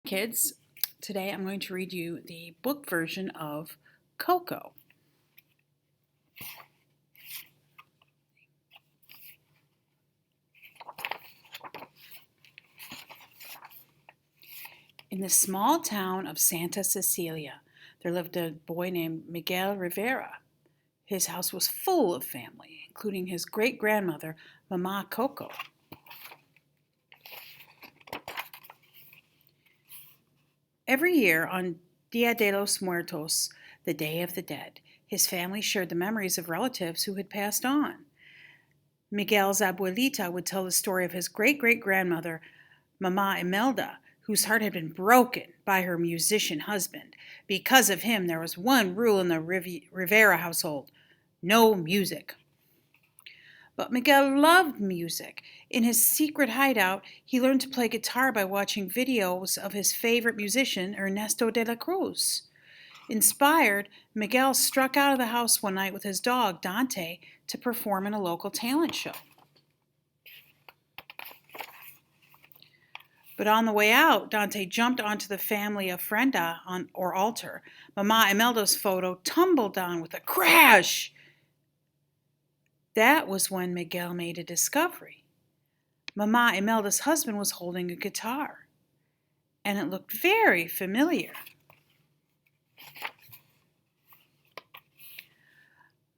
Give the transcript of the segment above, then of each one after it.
Kids, today I'm going to read you the book version of Coco. In the small town of Santa Cecilia, there lived a boy named Miguel Rivera. His house was full of family, including his great-grandmother, Mama Coco. Every year on Dia de los Muertos, the Day of the Dead, his family shared the memories of relatives who had passed on. Miguel's abuelita would tell the story of his great-great-grandmother, Mama Imelda, whose heart had been broken by her musician husband. Because of him, there was one rule in the Rivera household: no music. But Miguel loved music. In his secret hideout, he learned to play guitar by watching videos of his favorite musician, Ernesto de la Cruz. Inspired, Miguel struck out of the house one night with his dog, Dante, to perform in a local talent show. But on the way out, Dante jumped onto the family ofrenda or altar. Mama Imelda's photo tumbled down with a crash. That was when Miguel made a discovery. Mama Imelda's husband was holding a guitar, and it looked very familiar.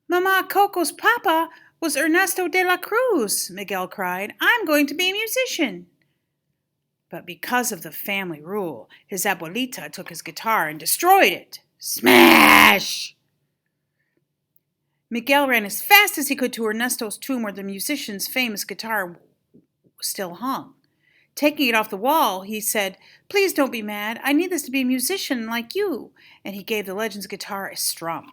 Mama Coco's papa was Ernesto de la Cruz, Miguel cried. I'm going to be a musician. But because of the family rule, his abuelita took his guitar and destroyed it. Smash! Miguel ran as fast as he could to Ernesto's tomb where the musician's famous guitar still hung. Taking it off the wall, he said, Please don't be mad. I need this to be a musician like you. And he gave the legend's guitar a strum.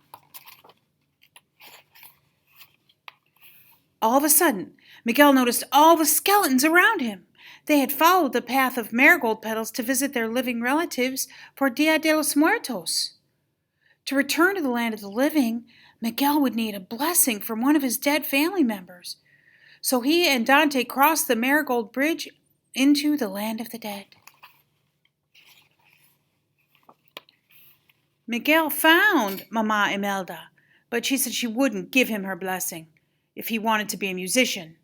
All of a sudden, Miguel noticed all the skeletons around him. They had followed the path of marigold petals to visit their living relatives for Dia de los Muertos. To return to the land of the living, Miguel would need a blessing from one of his dead family members. So he and Dante crossed the marigold bridge into the land of the dead. Miguel found Mama Imelda, but she said she wouldn't give him her blessing if he wanted to be a musician.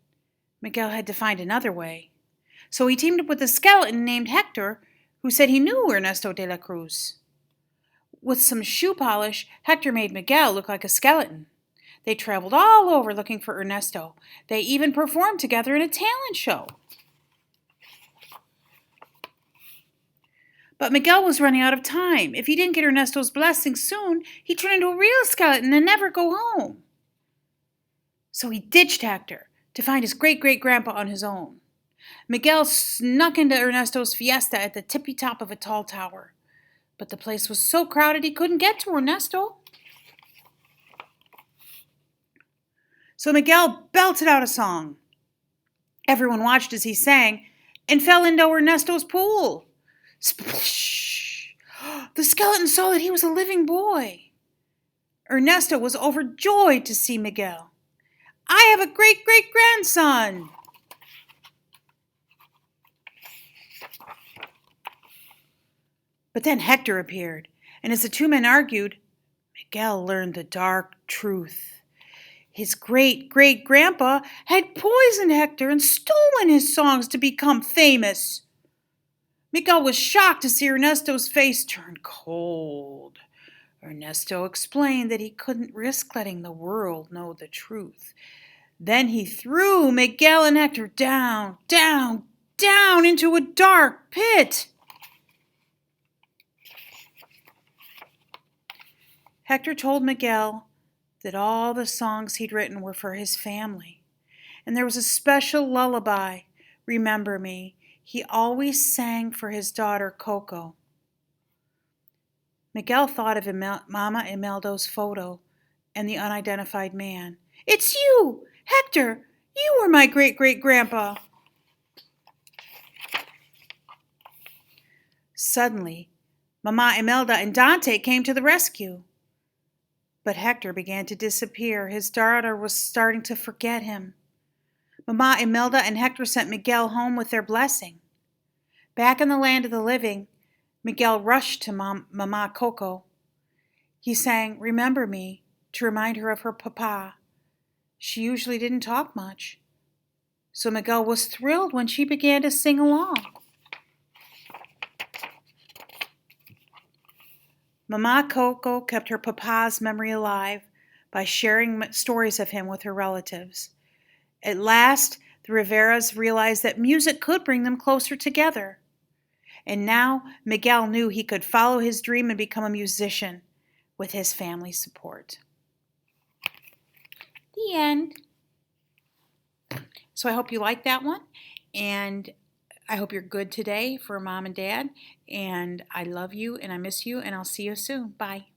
Miguel had to find another way. So he teamed up with a skeleton named Hector, who said he knew Ernesto de la Cruz. With some shoe polish, Hector made Miguel look like a skeleton. They traveled all over looking for Ernesto. They even performed together in a talent show. But Miguel was running out of time. If he didn't get Ernesto's blessing soon, he'd turn into a real skeleton and never go home. So he ditched Hector to find his great-great-grandpa on his own. Miguel snuck into Ernesto's fiesta at the tippy top of a tall tower. But the place was so crowded he couldn't get to Ernesto. So Miguel belted out a song. Everyone watched as he sang and fell into Ernesto's pool. Splish! The skeleton saw that he was a living boy. Ernesto was overjoyed to see Miguel. I have a great-great-grandson! But then Hector appeared, and as the two men argued, Miguel learned the dark truth. His great-great-grandpa had poisoned Hector and stolen his songs to become famous. Miguel was shocked to see Ernesto's face turn cold. Ernesto explained that he couldn't risk letting the world know the truth. Then he threw Miguel and Hector down, down, down into a dark pit. Hector told Miguel that all the songs he'd written were for his family. And there was a special lullaby, Remember Me, he always sang for his daughter Coco. Miguel thought of Mama Imelda's photo and the unidentified man. It's you, Hector! You were my great-great-grandpa! Suddenly, Mama Imelda and Dante came to the rescue. But Hector began to disappear. His daughter was starting to forget him. Mama Imelda and Hector sent Miguel home with their blessing. Back in the land of the living, Miguel rushed to Mama Coco. He sang Remember Me to remind her of her papa. She usually didn't talk much, so Miguel was thrilled when she began to sing along. Mama Coco kept her papa's memory alive by sharing stories of him with her relatives. At last, the Riveras realized that music could bring them closer together. And now Miguel knew he could follow his dream and become a musician with his family's support. The end. So I hope you liked that one, and I hope you're good today for mom and dad, and I love you and I miss you, and I'll see you soon. Bye.